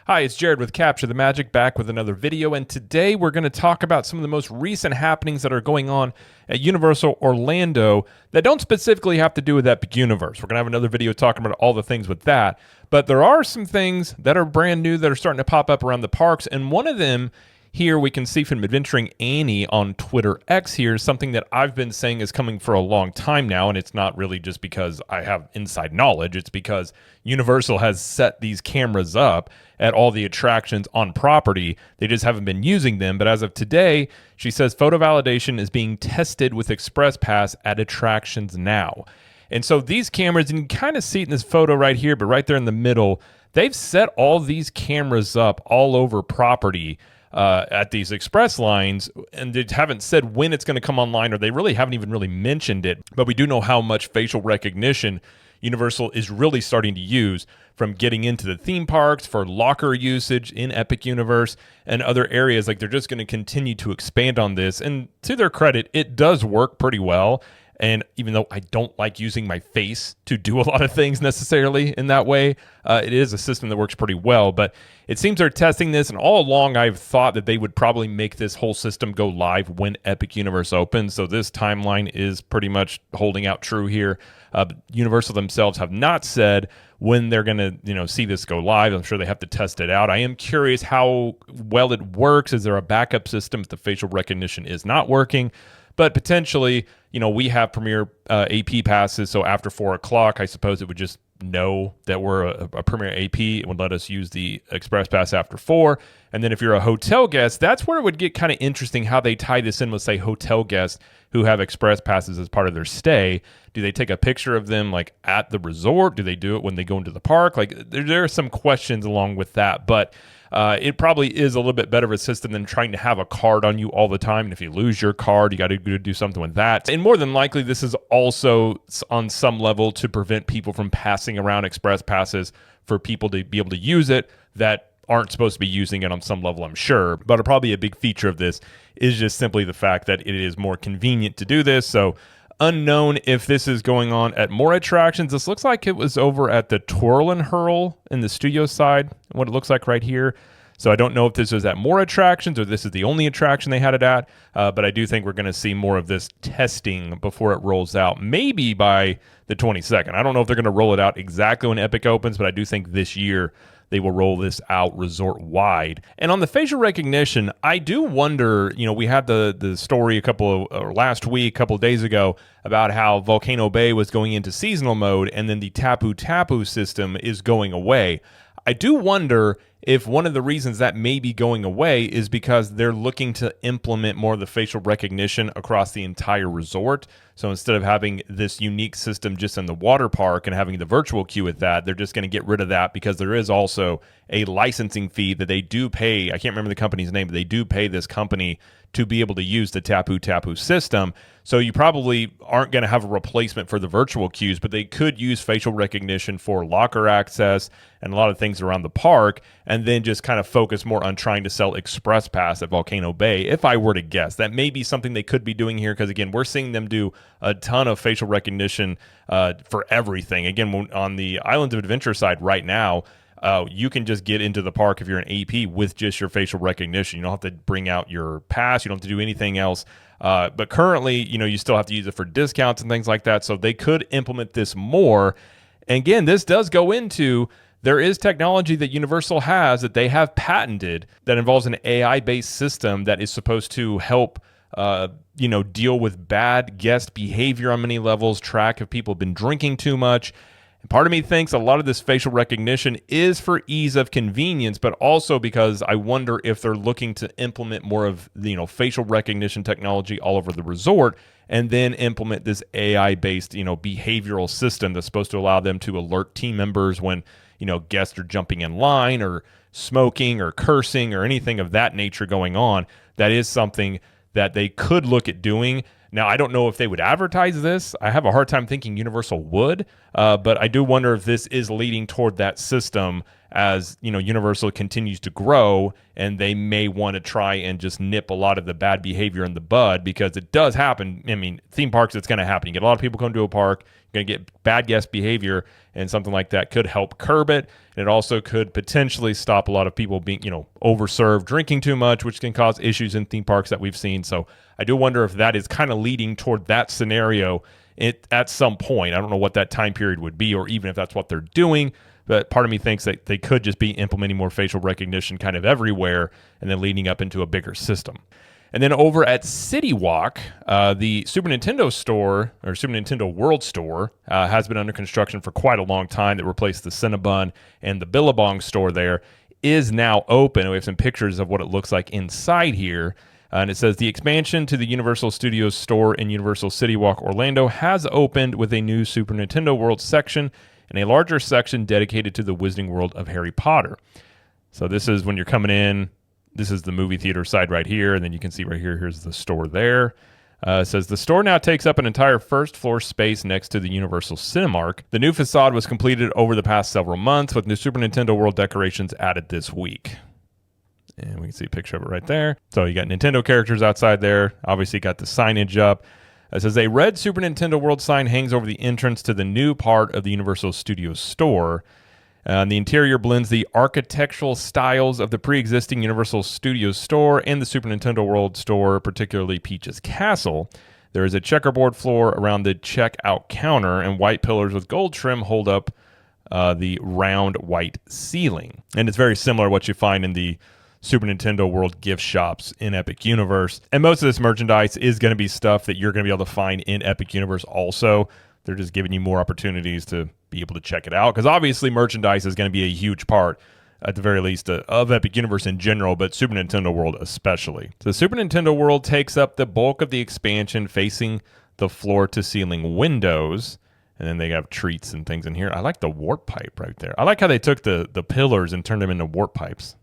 Hi, it's Jared with Capture the Magic, back with another video, and today we're going to talk about some of the most recent happenings that are going on at Universal Orlando that don't specifically have to do with Epic Universe. We're going to have another video talking about all the things with that, but there are some things that are brand new that are starting to pop up around the parks, and one of them here we can see from Adventuring Annie on Twitter X here is something that I've been saying is coming for a long time now, and it's not really just because I have inside knowledge. It's because Universal has set these cameras up at all the attractions on property. They just haven't been using them, but as of today, she says photo validation is being tested with Express Pass at attractions now. And so these cameras, and you can kind of see it in this photo right here, but right there in the middle, they've set all these cameras up all over property at these express lines, and they haven't said when it's going to come online, or they really haven't even really mentioned it. But we do know how much facial recognition Universal is really starting to use, from getting into the theme parks for locker usage in Epic Universe and other areas. Like, they're just going to continue to expand on this, and to their credit, it does work pretty well. And even though I don't like using my face to do a lot of things necessarily in that way, it is a system that works pretty well. But it seems they're testing this, and all along I've thought that they would probably make this whole system go live when Epic Universe opens. So this timeline is pretty much holding out true here. Universal themselves have not said when they're going to, see this go live. I'm sure they have to test it out. I am curious how well it works. Is there a backup system if the facial recognition is not working? But potentially, we have Premier AP passes, so after 4 o'clock, I suppose it would just know that we're a Premier AP. It would let us use the Express Pass after 4. And then if you're a hotel guest, that's where it would get kind of interesting how they tie this in with, say, hotel guests who have Express Passes as part of their stay. Do they take a picture of them, like, at the resort? Do they do it when they go into the park? Like, there are some questions along with that, but it probably is a little bit better of a system than trying to have a card on you all the time. And if you lose your card, you got to do something with that. And more than likely, this is also on some level to prevent people from passing around Express Passes for people to be able to use it that aren't supposed to be using it on some level, I'm sure. But probably a big feature of this is just simply the fact that it is more convenient to do this. So unknown if this is going on at more attractions. This looks like it was over at the Twirl and Hurl in the studio side, what it looks like right here. So I don't know if this is at more attractions or this is the only attraction they had it at, but I do think we're going to see more of this testing before it rolls out, maybe by the 22nd. I don't know if they're going to roll it out exactly when Epic opens, but I do think this year they will roll this out resort-wide. And on the facial recognition, I do wonder, we had the story last week, a couple of days ago, about how Volcano Bay was going into seasonal mode, and then the Tapu Tapu system is going away. I do wonder if one of the reasons that may be going away is because they're looking to implement more of the facial recognition across the entire resort. So instead of having this unique system just in the water park and having the virtual queue with that, they're just going to get rid of that, because there is also a licensing fee that they do pay. I can't remember the company's name, but they do pay this company to be able to use the Tapu Tapu system. So you probably aren't going to have a replacement for the virtual queues, but they could use facial recognition for locker access and a lot of things around the park, and then just kind of focus more on trying to sell Express Pass at Volcano Bay, if I were to guess. That may be something they could be doing here, because, again, we're seeing them do a ton of facial recognition for everything. Again, on the Islands of Adventure side right now, you can just get into the park if you're an AP with just your facial recognition. You don't have to bring out your pass. You don't have to do anything else. But currently, you still have to use it for discounts and things like that. So they could implement this more. And again, this does go into, there is technology that Universal has that they have patented that involves an AI-based system that is supposed to help deal with bad guest behavior on many levels, track if people have been drinking too much. Part of me thinks a lot of this facial recognition is for ease of convenience, but also because I wonder if they're looking to implement more of facial recognition technology all over the resort, and then implement this AI-based behavioral system that's supposed to allow them to alert team members when guests are jumping in line or smoking or cursing or anything of that nature going on. That is something that they could look at doing. Now, I don't know if they would advertise this. I have a hard time thinking Universal would, but I do wonder if this is leading toward that system as Universal continues to grow, and they may want to try and just nip a lot of the bad behavior in the bud, because it does happen. I mean, theme parks, it's going to happen. You get a lot of people come to a park, you're going to get bad guest behavior, and something like that could help curb it. And it also could potentially stop a lot of people being, overserved, drinking too much, which can cause issues in theme parks that we've seen. So I do wonder if that is kind of leading toward that scenario at some point. I don't know what that time period would be, or even if that's what they're doing. But part of me thinks that they could just be implementing more facial recognition kind of everywhere and then leading up into a bigger system. And then over at Citywalk, the Super Nintendo store, or Super Nintendo World store, has been under construction for quite a long time. That replaced the Cinnabon and the Billabong store there, is now open. We have some pictures of what it looks like inside here. And it says the expansion to the Universal Studios store in Universal Citywalk Orlando has opened with a new Super Nintendo World section and a larger section dedicated to the Wizarding World of Harry Potter. So this is when you're coming in. This is the movie theater side right here, and then you can see right here, here's the store there. It says the store now takes up an entire first floor space next to the Universal Cinemark. The new facade was completed over the past several months, with new Super Nintendo World decorations added this week. And we can see a picture of it right there. So you got Nintendo characters outside there. Obviously got the signage up. It says a red Super Nintendo World sign hangs over the entrance to the new part of the Universal Studios store. The interior blends the architectural styles of the pre-existing Universal Studios store and the Super Nintendo World store, particularly Peach's Castle. There is a checkerboard floor around the checkout counter, and white pillars with gold trim hold up the round white ceiling. And it's very similar to what you find in the Super Nintendo World gift shops in Epic Universe. And most of this merchandise is going to be stuff that you're going to be able to find in Epic Universe also. They're just giving you more opportunities to be able to check it out, because obviously merchandise is going to be a huge part, at the very least, of Epic Universe in general, but Super Nintendo World especially. So Super Nintendo World takes up the bulk of the expansion, facing the floor-to-ceiling windows. And then they have treats and things in here. I like the warp pipe right there. I like how they took the pillars and turned them into warp pipes.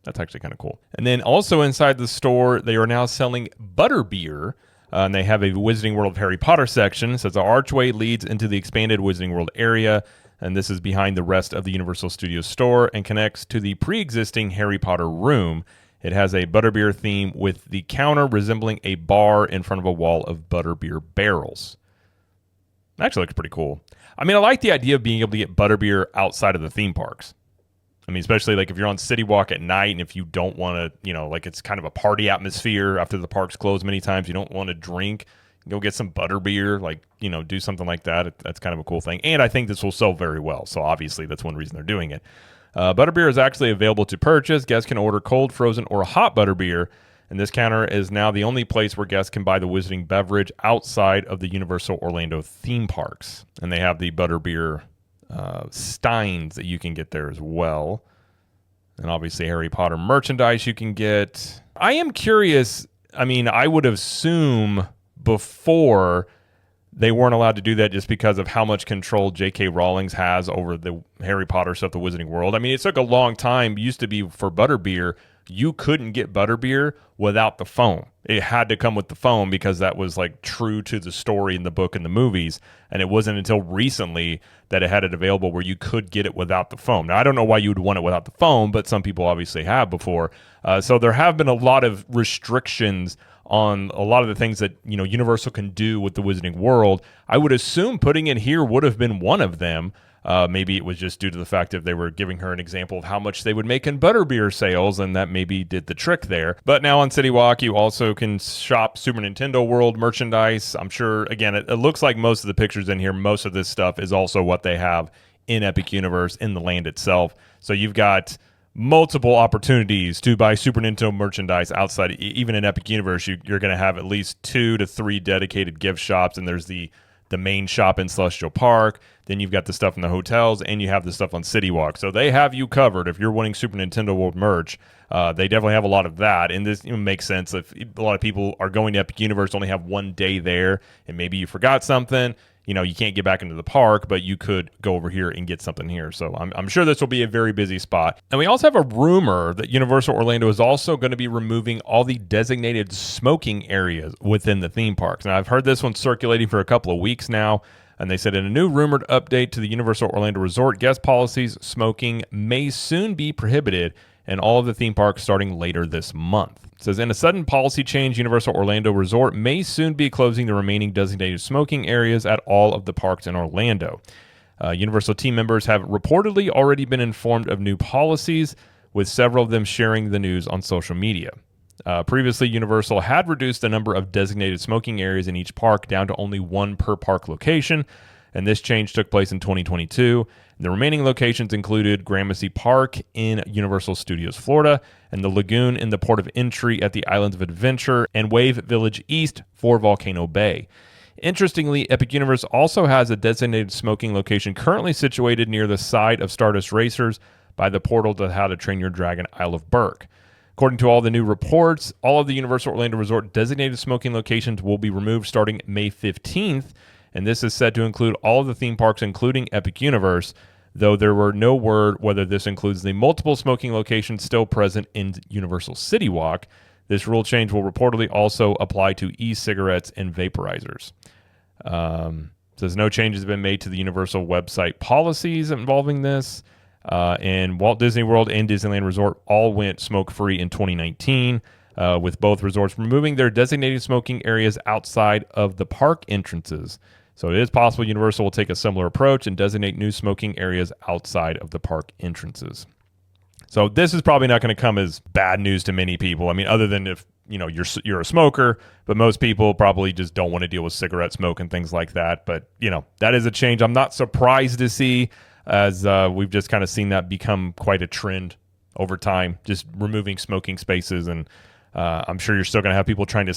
That's actually kind of cool. And then also inside the store, they are now selling Butterbeer. And they have a Wizarding World of Harry Potter section. It says the archway leads into the expanded Wizarding World area. And this is behind the rest of the Universal Studios store and connects to the pre-existing Harry Potter room. It has a Butterbeer theme with the counter resembling a bar in front of a wall of Butterbeer barrels. Actually looks pretty cool. I mean, I like the idea of being able to get Butterbeer outside of the theme parks. I mean, especially like if you're on Citywalk at night and if you don't want to, like it's kind of a party atmosphere after the parks close many times, you don't want to drink, go get some Butterbeer, do something like that. That's kind of a cool thing. And I think this will sell very well. So obviously that's one reason they're doing it. Butterbeer is actually available to purchase. Guests can order cold, frozen, or hot Butterbeer. And this counter is now the only place where guests can buy the Wizarding beverage outside of the Universal Orlando theme parks. And they have the Butterbeer steins that you can get there as well. And obviously Harry Potter merchandise you can get. I am curious. I mean, I would assume before they weren't allowed to do that just because of how much control J.K. Rowling has over the Harry Potter stuff, the Wizarding World. I mean, it took a long time. It used to be for Butterbeer, you couldn't get Butterbeer without the foam. It had to come with the foam because that was like true to the story in the book and the movies. And it wasn't until recently that it had it available where you could get it without the foam. Now, I don't know why you would want it without the foam, but some people obviously have before. So there have been a lot of restrictions on a lot of the things that, Universal can do with the Wizarding World. I would assume putting it here would have been one of them. Maybe it was just due to the fact that they were giving her an example of how much they would make in Butterbeer sales, and that maybe did the trick there. But now on Citywalk, you also can shop Super Nintendo World merchandise. I'm sure, again, it looks like most of the pictures in here, most of this stuff is also what they have in Epic Universe, in the land itself. So you've got multiple opportunities to buy Super Nintendo merchandise outside. Even in Epic Universe, you're going to have at least 2 to 3 dedicated gift shops, and there's the main shop in Celestial Park. Then you've got the stuff in the hotels, and you have the stuff on Citywalk. So they have you covered. If you're wanting Super Nintendo World merch, they definitely have a lot of that. And this makes sense. If a lot of people are going to Epic Universe, only have one day there, and maybe you forgot something, you can't get back into the park, but you could go over here and get something here. So I'm sure this will be a very busy spot. And we also have a rumor that Universal Orlando is also going to be removing all the designated smoking areas within the theme parks. Now, I've heard this one circulating for a couple of weeks now. And they said in a new rumored update to the Universal Orlando Resort guest policies, smoking may soon be prohibited in all of the theme parks starting later this month. It says in a sudden policy change, Universal Orlando Resort may soon be closing the remaining designated smoking areas at all of the parks in Orlando. Universal team members have reportedly already been informed of new policies, with several of them sharing the news on social media. Previously, Universal had reduced the number of designated smoking areas in each park down to only one per park location, and this change took place in 2022. The remaining locations included Gramercy Park in Universal Studios Florida, and the Lagoon in the port of entry at the Islands of Adventure, and Wave Village East for Volcano Bay. Interestingly, Epic Universe also has a designated smoking location currently situated near the side of Stardust Racers by the portal to How to Train Your Dragon Isle of Burke. According to all the new reports, all of the Universal Orlando Resort designated smoking locations will be removed starting May 15th, and this is said to include all of the theme parks, including Epic Universe, though there were no word whether this includes the multiple smoking locations still present in Universal Citywalk. This rule change will reportedly also apply to e-cigarettes and vaporizers. Says no changes have been made to the Universal website policies involving this. And Walt Disney World and Disneyland Resort all went smoke-free in 2019, with both resorts removing their designated smoking areas outside of the park entrances. So it is possible Universal will take a similar approach and designate new smoking areas outside of the park entrances. So this is probably not going to come as bad news to many people. I mean, other than if you're a smoker, but most people probably just don't want to deal with cigarette smoke and things like that. But that is a change I'm not surprised to see, as we've just kind of seen that become quite a trend over time, just removing smoking spaces. And I'm sure you're still going to have people trying to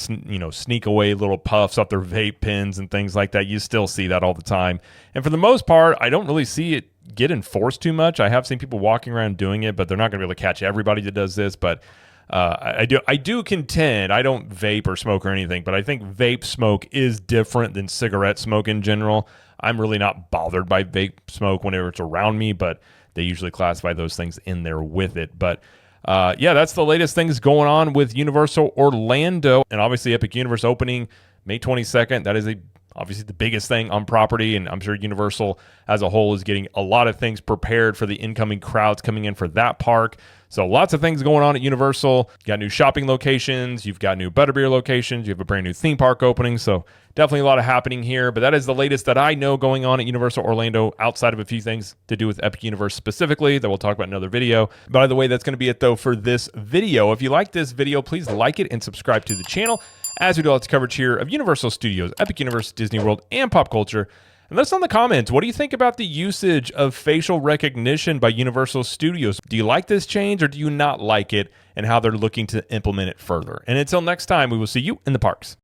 sneak away little puffs off their vape pens and things like that. You still see that all the time. And for the most part, I don't really see it get enforced too much. I have seen people walking around doing it, but they're not going to be able to catch everybody that does this. But I do contend, I don't vape or smoke or anything, but I think vape smoke is different than cigarette smoke in general. I'm really not bothered by vape smoke whenever it's around me, but they usually classify those things in there with it. But that's the latest things going on with Universal Orlando. And obviously Epic Universe opening May 22nd. That is obviously the biggest thing on property, and I'm sure Universal as a whole is getting a lot of things prepared for the incoming crowds coming in for that park. So lots of things going on at Universal. You got new shopping locations, you've got new Butterbeer locations, you have a brand new theme park opening. So definitely a lot of happening here, but that is the latest that I know going on at Universal Orlando, outside of a few things to do with Epic Universe specifically that we'll talk about in another video. By the way, that's going to be it though for this video. If you like this video, please like it and subscribe to the channel, as we do lots of coverage here of Universal Studios, Epic Universe, Disney World, and pop culture. And let us know in the comments, what do you think about the usage of facial recognition by Universal Studios? Do you like this change or do you not like it, and how they're looking to implement it further? And until next time, we will see you in the parks.